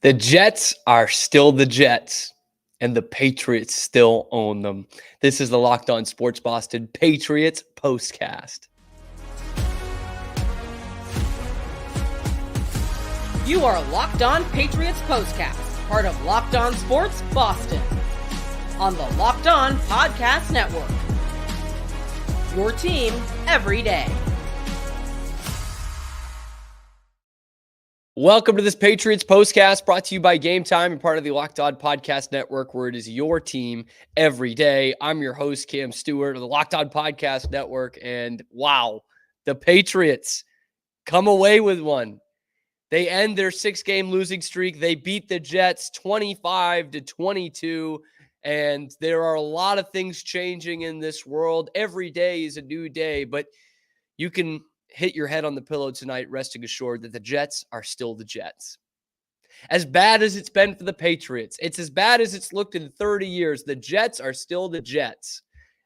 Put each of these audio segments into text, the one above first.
The Jets are still the Jets, and the Patriots still own them. This is the Locked On Sports Boston Patriots POSTCAST. You are Locked On Patriots POSTCAST, part of Locked On Sports Boston, on the Locked On Podcast Network. Your team every day. Welcome to this Patriots POSTCAST brought to you by Gametime and part of the Locked On Podcast Network, where it is your team every day. I'm your host, Cam Stewart of the Locked On Podcast Network, and wow, the Patriots come away with one. They end their 6-game losing streak. They beat the Jets 25-22, and there are a lot of things changing in this world. Every day is a new day, but you can hit your head on the pillow tonight, resting assured that the Jets are still the Jets. As bad as it's been for the Patriots, it's as bad as it's looked in 30 years. The Jets are still the Jets,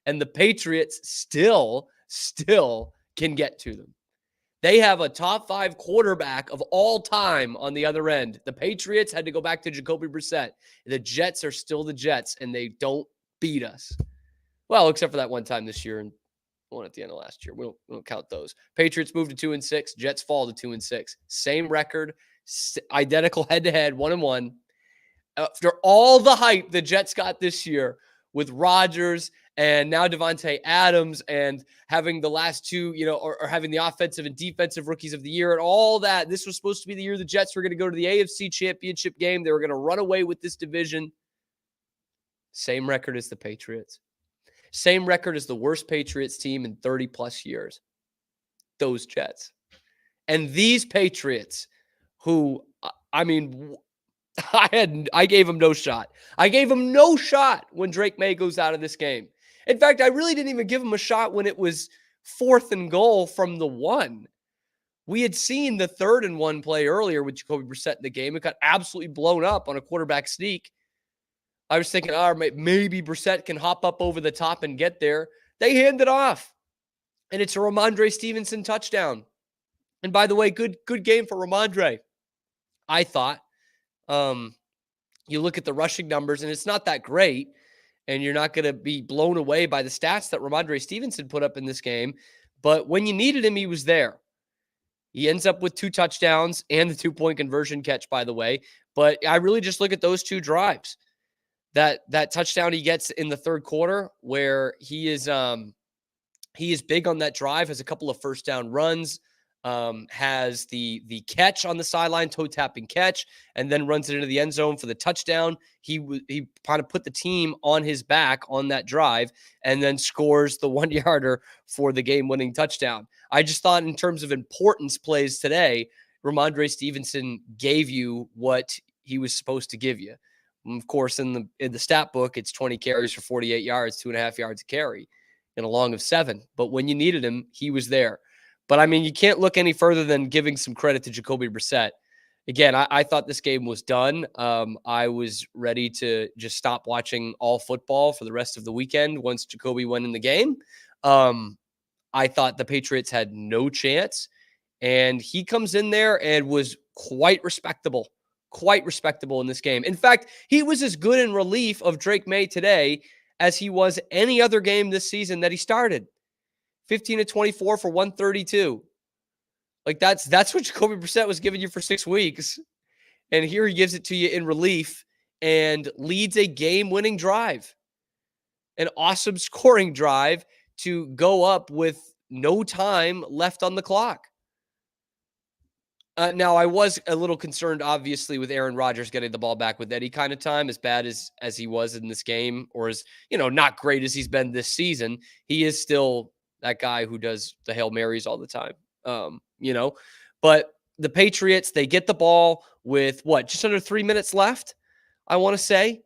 and the Patriots still can get to them. They have a top 5 quarterback of all time on the other end. The Patriots had to go back to Jacoby Brissett. The Jets are still the Jets, and they don't beat us. Well, except for that one time this year and one at the end of last year. We don't count those. Patriots move to 2-6. Jets fall to 2-6. Same record, identical head-to-head, 1-1. After all the hype the Jets got this year with Rodgers and now Devontae Adams and having the last two, or having the offensive and defensive rookies of the year and all that, this was supposed to be the year the Jets were going to go to the AFC Championship game. They were going to run away with this division. Same record as the Patriots. Same record as the worst Patriots team in 30-plus years. Those Jets. And these Patriots who, I gave them no shot. I gave them no shot when Drake Maye goes out of this game. In fact, I really didn't even give him a shot when it was 4th and goal from the 1. We had seen the 3rd and 1 play earlier with Jacoby Brissett in the game. It got absolutely blown up on a quarterback sneak. I was thinking, maybe Brissett can hop up over the top and get there. They hand it off. And it's a Rhamondre Stevenson touchdown. And by the way, good game for Rhamondre. I thought. You look at the rushing numbers, and it's not that great. And you're not going to be blown away by the stats that Rhamondre Stevenson put up in this game. But when you needed him, he was there. He ends up with 2 touchdowns and the 2-point conversion catch, by the way. But I really just look at those 2 drives. That touchdown he gets in the 3rd quarter, where he is big on that drive, has a couple of first down runs, has the catch on the sideline, toe tapping catch, and then runs it into the end zone for the touchdown. He kind of put the team on his back on that drive, and then scores the 1-yarder for the game-winning touchdown. I just thought, in terms of importance plays today, Rhamondre Stevenson gave you what he was supposed to give you. Of course, in the stat book, it's 20 carries for 48 yards, 2.5 yards a carry, and a long of 7. But when you needed him, he was there. But, you can't look any further than giving some credit to Jacoby Brissett. Again, I thought this game was done. I was ready to just stop watching all football for the rest of the weekend once Jacoby went in the game. I thought the Patriots had no chance. And he comes in there and was quite respectable in this game. In fact, he was as good in relief of Drake Maye today as he was any other game this season that he started. 15-24 for 132. That's what Jacoby Brissett was giving you for 6 weeks. And here he gives it to you in relief and leads a game-winning drive. An awesome scoring drive to go up with no time left on the clock. Now, I was a little concerned, obviously, with Aaron Rodgers getting the ball back with any kind of time, as bad as he was in this game, or as, not great as he's been this season. He is still that guy who does the Hail Marys all the time, But the Patriots, they get the ball with, just under 3 minutes left, I want to say,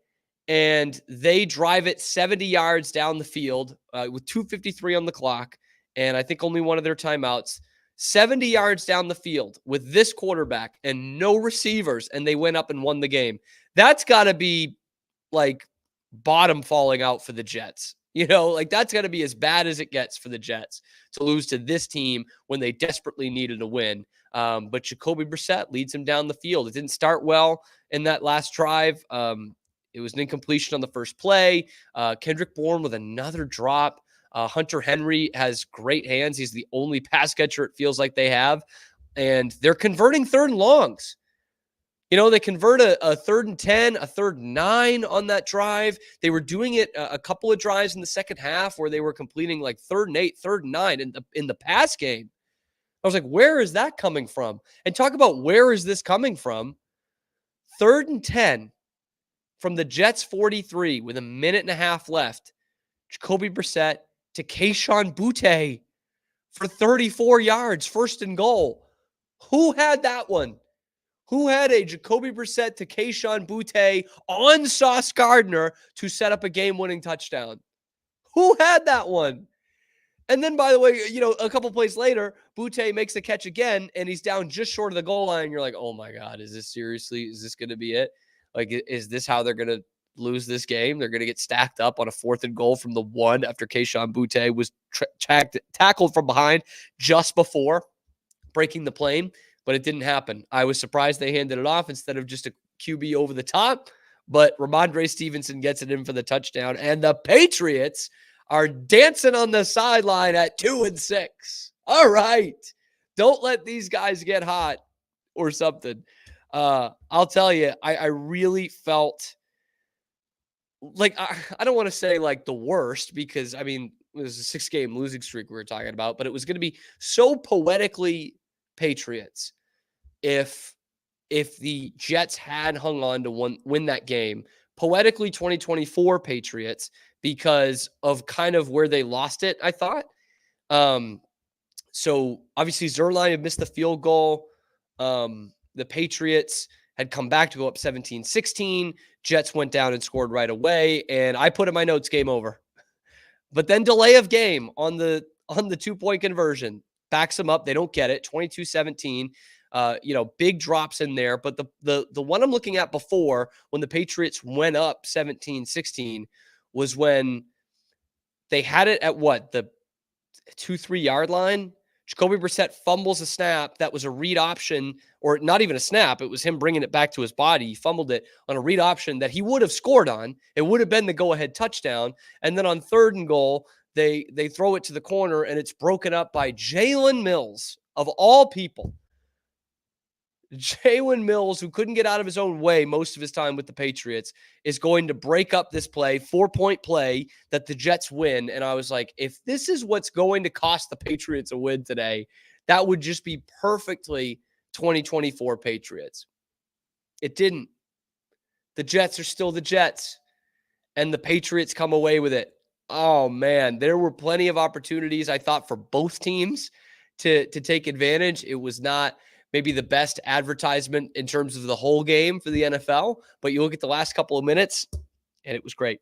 and they drive it 70 yards down the field with 2:53 on the clock, and I think only one of their timeouts. 70 yards down the field with this quarterback and no receivers, and they went up and won the game. That's got to be like bottom falling out for the Jets. That's got to be as bad as it gets for the Jets to lose to this team when they desperately needed a win. But Jacoby Brissett leads him down the field. It didn't start well in that last drive. It was an incompletion on the first play. Kendrick Bourne with another drop. Hunter Henry has great hands. He's the only pass catcher it feels like they have. And they're converting 3rd and longs. They convert a 3rd and 10, a 3rd and 9 on that drive. They were doing it a couple of drives in the second half where they were completing like 3rd and 8, 3rd and 9 in the pass game. I was like, where is that coming from? And talk about where is this coming from? 3rd and 10 from the Jets 43 with a minute and a half left. Jacoby Brissett to Kayshon Boutte for 34 yards, 1st and goal. Who had that one? Who had a Jacoby Brissett to Kayshon Boutte on Sauce Gardner to set up a game-winning touchdown? Who had that one? And then, by the way, a couple plays later, Boutte makes the catch again, and he's down just short of the goal line. You're like, oh my God, is this going to be it? Like, is this how they're going to lose this game? They're going to get stacked up on a 4th and goal from the 1 after Kayshon Boutte was tackled from behind just before breaking the plane, but it didn't happen. I was surprised they handed it off instead of just a QB over the top, but Rhamondre Stevenson gets it in for the touchdown, and the Patriots are dancing on the sideline at 2-6. All right. Don't let these guys get hot or something. I'll tell you, I really felt like, I don't want to say like the worst because, it was a 6-game losing streak we were talking about, but it was going to be so poetically Patriots if the Jets had hung on to win that game. Poetically 2024 Patriots because of kind of where they lost it, I thought. So obviously Zerline had missed the field goal. The Patriots had come back to go up 17-16. Jets went down and scored right away. And I put in my notes, game over. But then delay of game on the 2-point conversion backs them up. They don't get it. 22-17. Big drops in there. But the one I'm looking at before, when the Patriots went up 17-16, was when they had it at the 2-3 yard line. Jacoby Brissett fumbles a snap that was a read option, or not even a snap. It was him bringing it back to his body. He fumbled it on a read option that he would have scored on. It would have been the go-ahead touchdown. And then on 3rd and goal, they throw it to the corner, and it's broken up by Jalen Mills, of all people. Jalen Mills, who couldn't get out of his own way most of his time with the Patriots, is going to break up this play, 4-point play that the Jets win. And I was like, if this is what's going to cost the Patriots a win today, that would just be perfectly 2024 Patriots. It didn't. The Jets are still the Jets, and the Patriots come away with it. Oh, man, there were plenty of opportunities, I thought, for both teams to take advantage. It was not maybe the best advertisement in terms of the whole game for the NFL, but you look at the last couple of minutes, and it was great.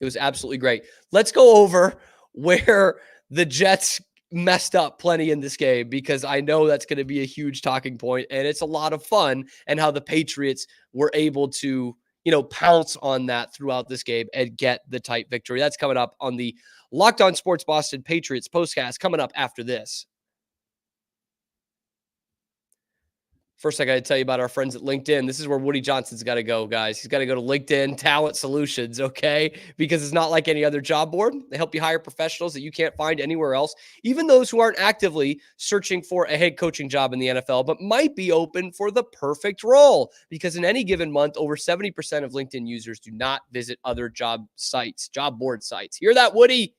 It was absolutely great. Let's go over where the Jets messed up plenty in this game, because I know that's going to be a huge talking point, and it's a lot of fun, and how the Patriots were able to, pounce on that throughout this game and get the tight victory. That's coming up on the Locked On Sports Boston Patriots postcast, coming up after this. First, I got to tell you about our friends at LinkedIn. This is where Woody Johnson's got to go, guys. He's got to go to LinkedIn Talent Solutions, okay? Because it's not like any other job board. They help you hire professionals that you can't find anywhere else, even those who aren't actively searching for a head coaching job in the NFL, but might be open for the perfect role. Because in any given month, over 70% of LinkedIn users do not visit other job board sites. Hear that, Woody?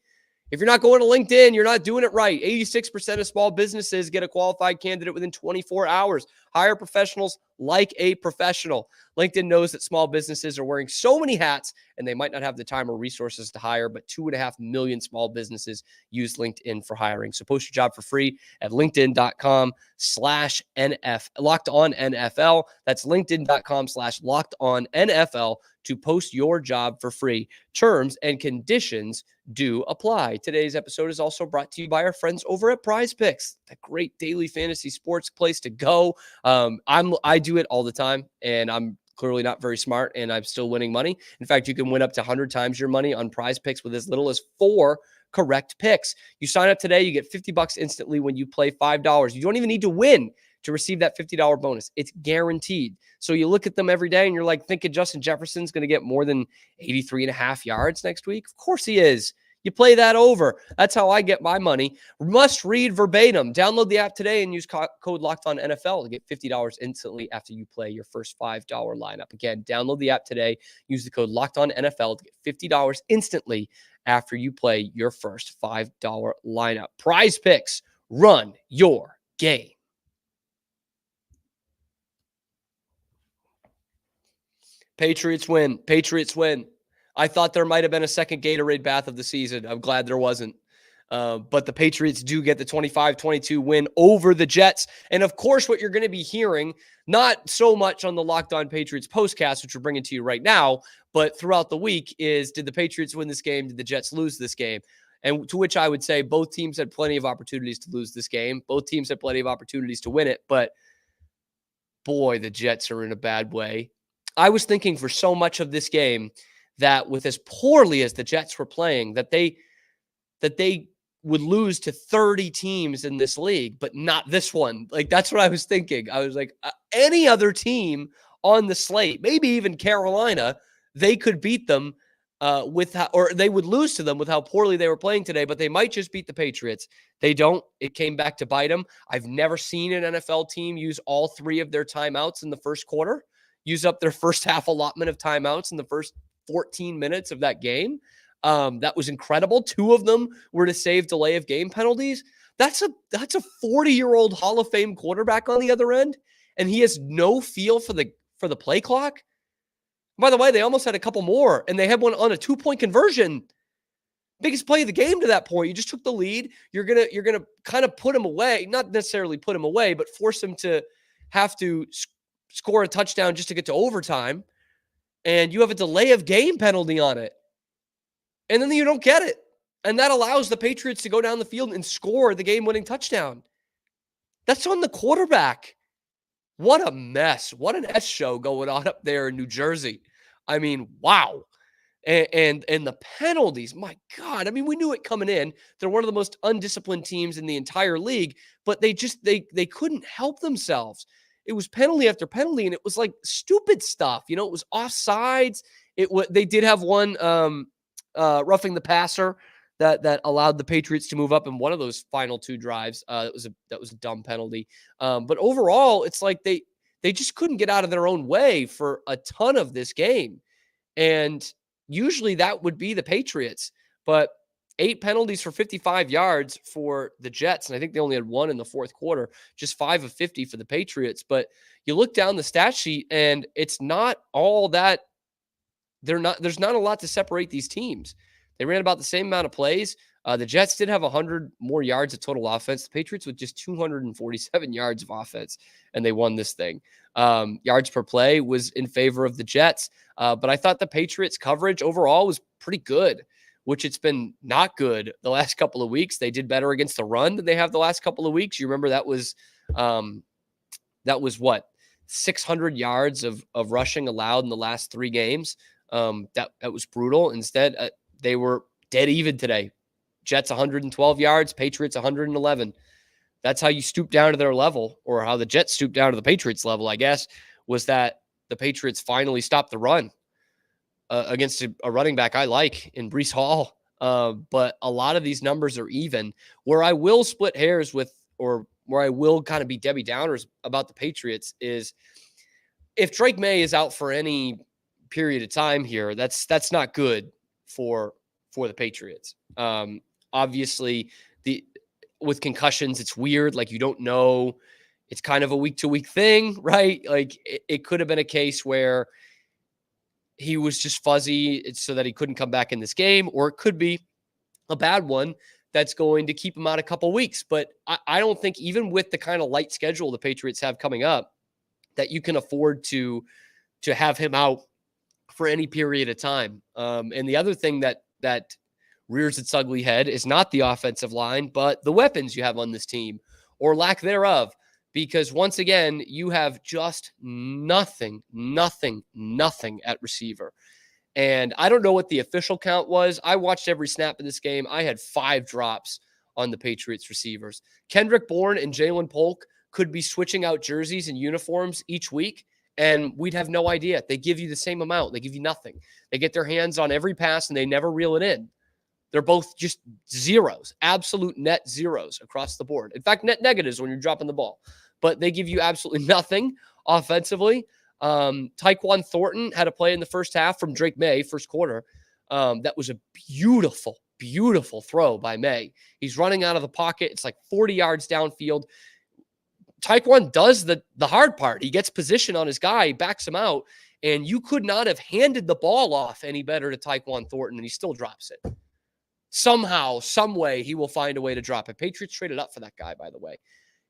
If you're not going to LinkedIn, you're not doing it right. 86% of small businesses get a qualified candidate within 24 hours. Hire professionals like a professional. LinkedIn knows that small businesses are wearing so many hats, and they might not have the time or resources to hire, but 2.5 million small businesses use LinkedIn for hiring. So post your job for free at linkedin.com/NF, Locked On NFL. That's linkedin.com/Locked On NFL to post your job for free. Terms and conditions do apply. Today's episode is also brought to you by our friends over at PrizePicks, the great daily fantasy sports place to go. I do it all the time, and I'm clearly not very smart, and I'm still winning money. In fact, you can win up to 100 times your money on PrizePicks with as little as 4 correct picks. You sign up today, you get $50 instantly when you play $5. You don't even need to win. to receive that $50 bonus. It's guaranteed. So you look at them every day and you're like thinking Justin Jefferson's going to get more than 83.5 yards next week. Of course he is. You play that over. That's how I get my money. Must read verbatim. Download the app today and use code LOCKEDONNFL to get $50 instantly after you play your first $5 lineup. Again, download the app today. Use the code LOCKEDONNFL to get $50 instantly after you play your first $5 lineup. PrizePicks, run your game. Patriots win. Patriots win. I thought there might have been a second Gatorade bath of the season. I'm glad there wasn't. But the Patriots do get the 25-22 win over the Jets. And of course, what you're going to be hearing, not so much on the Locked On Patriots postcast, which we're bringing to you right now, but throughout the week is, did the Patriots win this game? Did the Jets lose this game? And to which I would say both teams had plenty of opportunities to lose this game. Both teams had plenty of opportunities to win it. But boy, the Jets are in a bad way. I was thinking for so much of this game that with as poorly as the Jets were playing, that they would lose to 30 teams in this league, but not this one. Like, that's what I was thinking. I was like, any other team on the slate, maybe even Carolina, they could beat them or they would lose to them with how poorly they were playing today, but they might just beat the Patriots. They don't. It came back to bite them. I've never seen an NFL team use all 3 of their timeouts in the first quarter, use up their first half allotment of timeouts in the first 14 minutes of that game. That was incredible. 2 of them were to save delay of game penalties. That's a 40-year-old Hall of Fame quarterback on the other end, and he has no feel for the play clock. By the way, they almost had a couple more, and they had one on a 2-point conversion. Biggest play of the game to that point. You just took the lead. You're gonna kind of put him away, not necessarily put him away, but force him to have to score a touchdown just to get to overtime. And you have a delay of game penalty on it. And then you don't get it. And that allows the Patriots to go down the field and score the game-winning touchdown. That's on the quarterback. What a mess. What an S show going on up there in New Jersey. I mean, wow. And the penalties, my God. I mean, we knew it coming in. They're one of the most undisciplined teams in the entire league, but they couldn't help themselves. It was penalty after penalty, and it was like stupid stuff. You know, it was offsides. They did have one roughing the passer that allowed the Patriots to move up in one of those final 2 drives. That was a dumb penalty. But overall, it's like they just couldn't get out of their own way for a ton of this game. And usually that would be the Patriots, but 8 penalties for 55 yards for the Jets. And I think they only had 1 in the fourth quarter, just 5 of 50 for the Patriots. But you look down the stat sheet and it's not all that there's not a lot to separate these teams. They ran about the same amount of plays. The Jets did have 100 more yards of total offense. The Patriots with just 247 yards of offense, and they won this thing. Yards per play was in favor of the Jets, but I thought the Patriots' coverage overall was pretty good, which it's been not good the last couple of weeks. They did better against the run than they have the last couple of weeks. You remember that was what, 600 yards of rushing allowed in the last 3 games. That was brutal. Instead, they were dead even today. Jets 112 yards, Patriots 111. That's how you stoop down to their level, or how the Jets stooped down to the Patriots level, I guess, was that the Patriots finally stopped the run against a running back I like in Breece Hall. But a lot of these numbers are even. Where I will split hairs with, or where I will kind of be Debbie Downers about the Patriots, is if Drake Maye is out for any period of time here, that's not good for the Patriots. Obviously, with concussions, it's weird. Like, you don't know. It's kind of a week-to-week thing, right? Like, it could have been a case where he was just fuzzy so that he couldn't come back in this game, or it could be a bad one that's going to keep him out a couple weeks. But I don't think, even with the kind of light schedule the Patriots have coming up, that you can afford to have him out for any period of time. And the other thing that rears its ugly head is not the offensive line, but the weapons you have on this team, or lack thereof. Because once again, you have just nothing at receiver. And I don't know what the official count was. I watched every snap of this game. I had 5 drops on the Patriots receivers. Kendrick Bourne and Jalen Polk, could be switching out jerseys and uniforms each week, and we'd have no idea. They give you the same amount. They give you nothing. They get their hands on every pass, and they never reel it in. They're both just zeros, absolute net zeros across the board. In fact, net negatives when you're dropping the ball. But they give you absolutely nothing offensively. Tyquan Thornton had a play in the first half from Drake Maye, first quarter. That was a beautiful, beautiful throw by Maye. He's running out of the pocket. It's like 40 yards downfield. Tyquan does the hard part. He gets position on his guy, he backs him out, and you could not have handed the ball off any better to Tyquan Thornton, and he still drops it. Somehow, some way, he will find a way to drop it. Patriots traded up for that guy, by the way.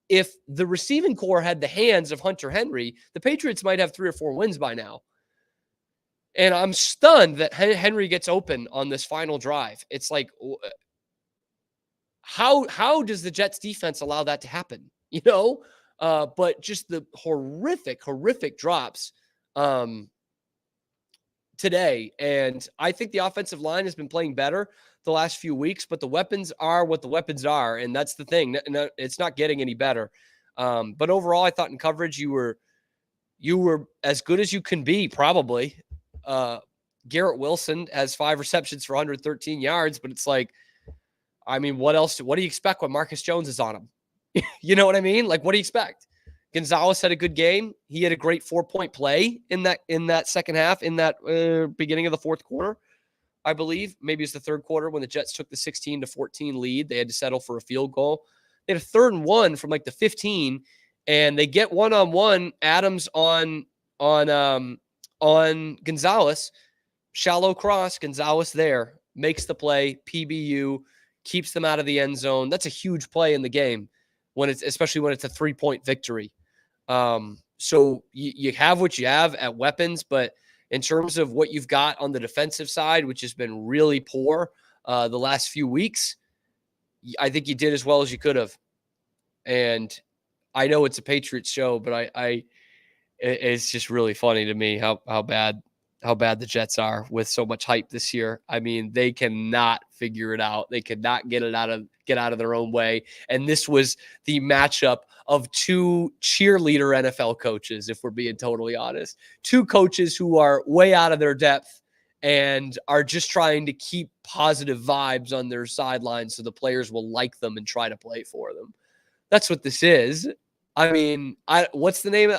If the receiving core had the hands of Hunter Henry, the Patriots might have 3 or 4 wins by now. And I'm stunned that Henry gets open on this final drive. It's like, how does the Jets defense allow that to happen? You know, but just the horrific drops today. And I think the offensive line has been playing better the last few weeks, but the weapons are what the weapons are. And that's the thing. It's not getting any better. But overall, I thought in coverage, you were as good as you can be, probably. Garrett Wilson has 5 receptions for 113 yards, but it's like, I mean, what do you expect when Marcus Jones is on him? You know what I mean? Like, what do you expect? Gonzalez had a good game. He had a great 4-point play in that second half, in that beginning of the fourth quarter, I believe. Maybe it's the third quarter when the Jets took the 16-14 lead. They had to settle for a field goal. They had a 3rd and 1 from like the 15, and they get one-on-one. Adams on Gonzalez, shallow cross. Gonzalez there makes the play. PBU keeps them out of the end zone. That's a huge play in the game, especially when it's a 3-point victory. So you have what you have at weapons, but in terms of what you've got on the defensive side, which has been really poor the last few weeks, I think you did as well as you could have. And I know it's a Patriots show, but it's just really funny to me how bad the Jets are with so much hype this year. I mean, they cannot figure it out. They cannot get out of their own way. And this was the matchup of 2 cheerleader NFL coaches, if we're being totally honest. 2 coaches who are way out of their depth and are just trying to keep positive vibes on their sidelines so the players will like them and try to play for them. That's what this is. I mean, what's the name?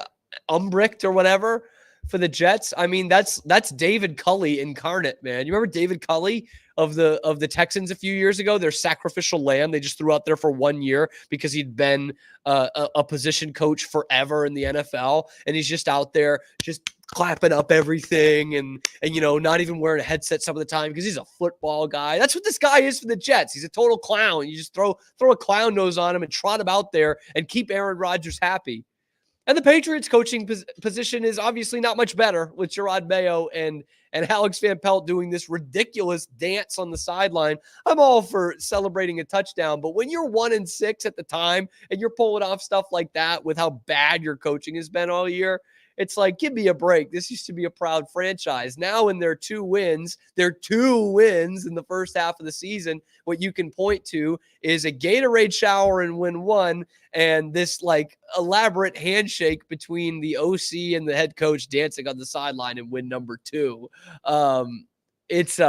Umbricht or whatever for the Jets. I mean, that's David Culley incarnate, man. You remember David Culley of the Texans a few years ago? Their sacrificial lamb they just threw out there for 1 year because he'd been a position coach forever in the NFL, and he's just out there just clapping up everything and you know, not even wearing a headset some of the time because he's a football guy. That's what this guy is for the Jets. He's a total clown. You just throw a clown nose on him and trot him out there and keep Aaron Rodgers happy. And the Patriots coaching position is obviously not much better with Jerod Mayo and Alex Van Pelt doing this ridiculous dance on the sideline. I'm all for celebrating a touchdown, but when you're 1-6 at the time and you're pulling off stuff like that with how bad your coaching has been all year, it's like, give me a break. This used to be a proud franchise. Now in their 2 wins in the first half of the season, what you can point to is a Gatorade shower in win 1 and this like elaborate handshake between the OC and the head coach dancing on the sideline in win number 2. It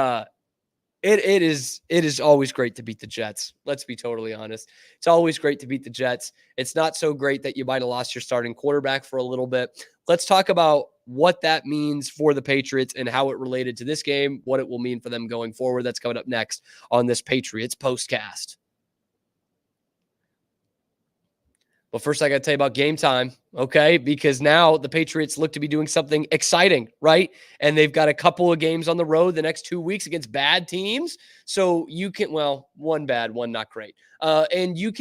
is always great to beat the Jets. Let's be totally honest. It's always great to beat the Jets. It's not so great that you might have lost your starting quarterback for a little bit. Let's talk about what that means for the Patriots and how it related to this game, what it will mean for them going forward. That's coming up next on this Patriots postcast. But first, I got to tell you about Gametime, okay? Because now the Patriots look to be doing something exciting, right? And they've got a couple of games on the road the next 2 weeks against bad teams. So you can, well, one bad, one not great. And you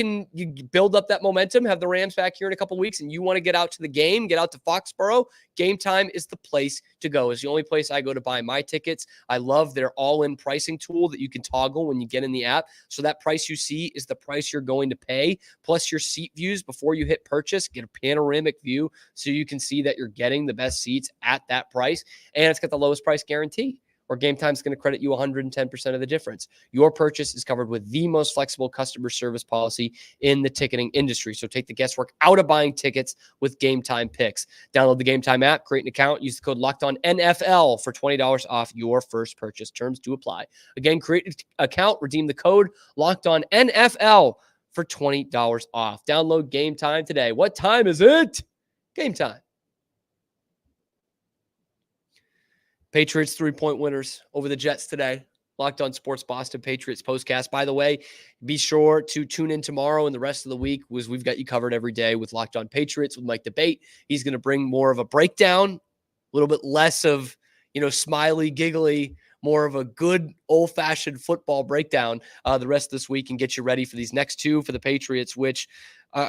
build up that momentum, have the Rams back here in a couple of weeks, and you want to get out to the game, get out to Foxborough. Gametime is the place to go. It's the only place I go to buy my tickets. I love their all-in pricing tool that you can toggle when you get in the app. So that price you see is the price you're going to pay, plus your seat views before you hit purchase. Get a panoramic view so you can see that you're getting the best seats at that price. And it's got the lowest price guarantee. or Gametime is going to credit you 110% of the difference. Your purchase is covered with the most flexible customer service policy in the ticketing industry. So take the guesswork out of buying tickets with Gametime picks. Download the Gametime app, create an account, use the code LOCKEDONNFL for $20 off your first purchase. Terms do apply. Again, create an account, redeem the code LOCKEDONNFL for $20 off. Download Gametime today. What time is it? Gametime. Patriots 3-point winners over the Jets today. Locked On Sports Boston Patriots postcast. By the way, be sure to tune in tomorrow and the rest of the week, because we've got you covered every day with Locked On Patriots with Mike Debate. He's going to bring more of a breakdown, a little bit less of, smiley, giggly, more of a good old-fashioned football breakdown the rest of this week, and get you ready for these next two for the Patriots, which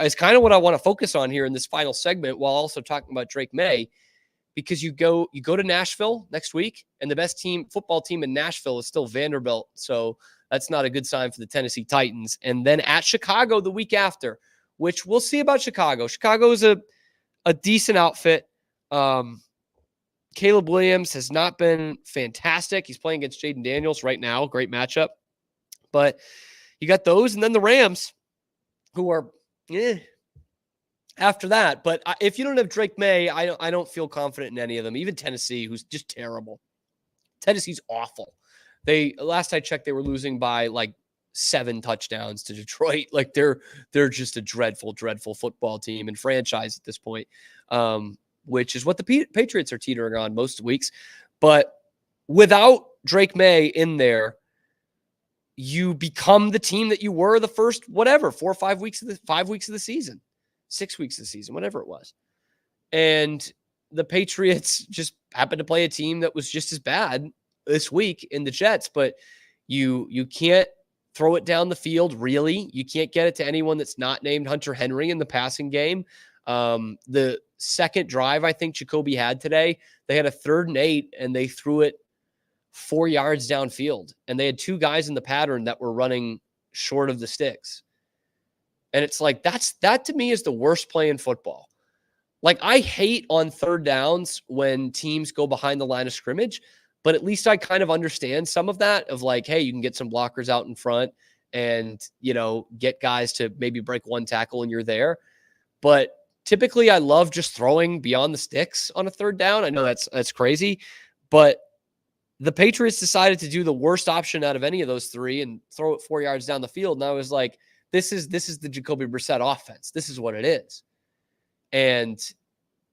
is kind of what I want to focus on here in this final segment, while also talking about Drake Maye. Because you go to Nashville next week, and the best football team in Nashville is still Vanderbilt. So that's not a good sign for the Tennessee Titans. And then at Chicago the week after, which we'll see about Chicago. Chicago is a decent outfit. Caleb Williams has not been fantastic. He's playing against Jaden Daniels right now. Great matchup. But you got those, and then the Rams, who are after that. But if you don't have Drake Maye, I don't feel confident in any of them. Even Tennessee, who's just terrible. Tennessee's awful. Last I checked, they were losing by like 7 touchdowns to Detroit. Like they're just a dreadful, dreadful football team and franchise at this point, which is what the Patriots are teetering on most weeks. But without Drake Maye in there, you become the team that you were the first 4 or 5 weeks of the season. 6 weeks of the season, whatever it was. And the Patriots just happened to play a team that was just as bad this week in the Jets, but you can't throw it down the field, really. You can't get it to anyone that's not named Hunter Henry in the passing game. The second drive I think Jacoby had today, they had a 3rd and 8, and they threw it 4 yards downfield. And they had 2 guys in the pattern that were running short of the sticks. And it's like, that to me is the worst play in football. Like, I hate on 3rd downs when teams go behind the line of scrimmage, but at least I kind of understand some of that of like, hey, you can get some blockers out in front and, get guys to maybe break 1 tackle and you're there. But typically I love just throwing beyond the sticks on a 3rd down. I know that's crazy, but the Patriots decided to do the worst option out of any of those 3 and throw it 4 yards down the field. And I was like, This is the Jacoby Brissett offense. This is what it is. And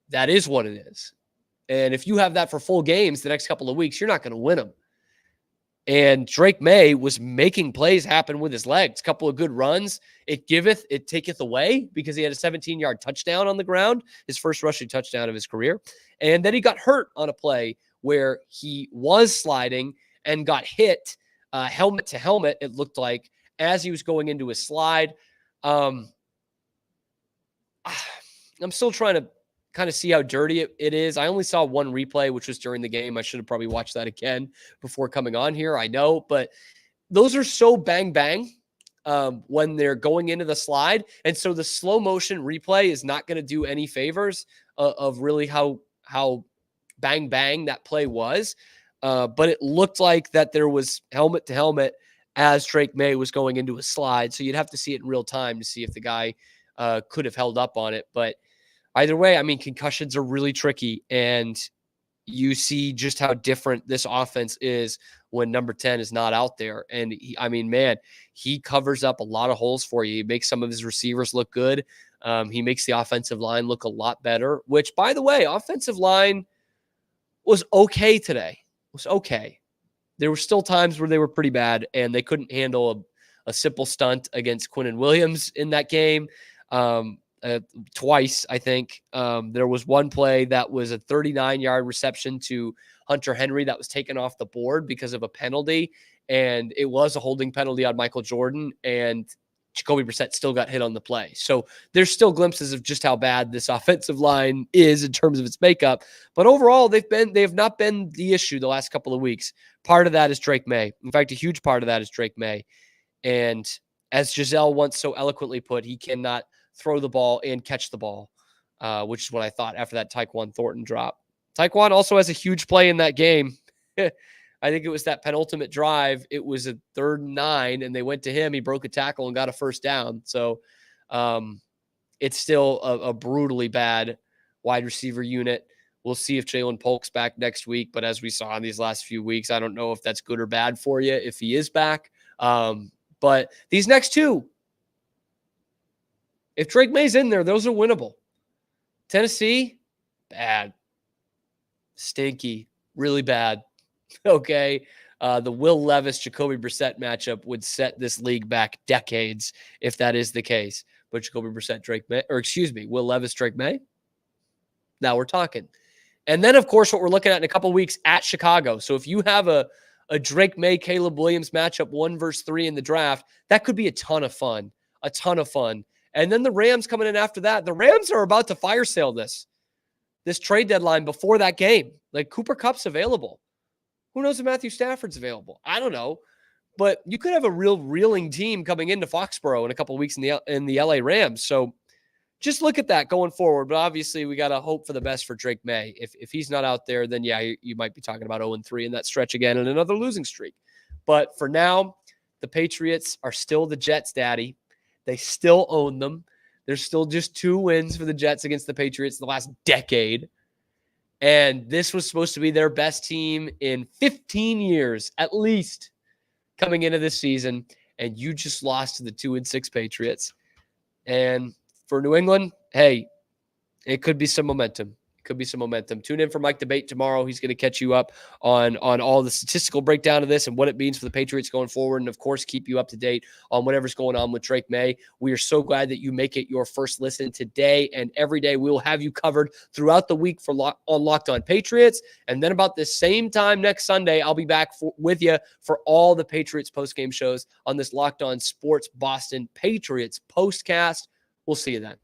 that is what it is. And if you have that for full games the next couple of weeks, you're not going to win them. And Drake Maye was making plays happen with his legs. Couple of good runs. It giveth, it taketh away, because he had a 17-yard touchdown on the ground, his first rushing touchdown of his career. And then he got hurt on a play where he was sliding and got hit helmet to helmet, it looked like, as he was going into his slide. I'm still trying to kind of see how dirty it is. I only saw one replay, which was during the game. I should have probably watched that again before coming on here. I know, but those are so bang, bang when they're going into the slide. And so the slow motion replay is not going to do any favors of really how bang, bang that play was. But it looked like that there was helmet to helmet as Drake Maye was going into a slide. So you'd have to see it in real time to see if the guy could have held up on it. But either way, I mean, concussions are really tricky, and you see just how different this offense is when number 10 is not out there. And he covers up a lot of holes for you. He makes some of his receivers look good. He makes the offensive line look a lot better, which, by the way, offensive line was okay today. It was okay. There were still times where they were pretty bad, and they couldn't handle a simple stunt against Quinnen Williams in that game. Twice, I think. There was one play that was a 39-yard reception to Hunter Henry that was taken off the board because of a penalty, and it was a holding penalty on Michael Jordan, and Jacoby Brissett still got hit on the play. So there's still glimpses of just how bad this offensive line is in terms of its makeup. But overall, they have not been the issue the last couple of weeks. Part of that is Drake Maye. In fact, a huge part of that is Drake Maye. And as Giselle once so eloquently put, he cannot throw the ball and catch the ball, which is what I thought after that Tyquan Thornton drop. Tyquan also has a huge play in that game I think it was that penultimate drive. It was a 3rd and 9, and they went to him. He broke a tackle and got a first down. So it's still a brutally bad wide receiver unit. We'll see if Jalen Polk's back next week. But as we saw in these last few weeks, I don't know if that's good or bad for you if he is back. But these next two, if Drake Maye's in there, those are winnable. Tennessee, bad. Stinky, really bad. Okay. The Will Levis, Jacoby Brissett matchup would set this league back decades if that is the case. But Jacoby Brissett, Drake Maye, Will Levis, Drake Maye. Now we're talking. And then, of course, what we're looking at in a couple weeks at Chicago. So if you have a Drake Maye, Caleb Williams matchup 1 versus 3 in the draft, that could be a ton of fun. And then the Rams coming in after that. The Rams are about to fire sale this trade deadline before that game. Like, Cooper Kupp's available. Who knows if Matthew Stafford's available? I don't know. But you could have a real reeling team coming into Foxborough in a couple of weeks in the LA Rams. So just look at that going forward. But obviously, we got to hope for the best for Drake Maye. If he's not out there, then, yeah, you might be talking about 0-3 in that stretch again and another losing streak. But for now, the Patriots are still the Jets' daddy. They still own them. There's still just 2 wins for the Jets against the Patriots in the last decade. And this was supposed to be their best team in 15 years, at least, coming into this season. And you just lost to the 2-6 Patriots. And for New England, hey, it could be some momentum. Tune in for Mike Debate tomorrow. He's going to catch you up on all the statistical breakdown of this and what it means for the Patriots going forward. And, of course, keep you up to date on whatever's going on with Drake Maye. We are so glad that you make it your first listen today and every day. We will have you covered throughout the week on Locked On Patriots. And then about the same time next Sunday, I'll be back with you for all the Patriots postgame shows on this Locked On Sports Boston Patriots postcast. We'll see you then.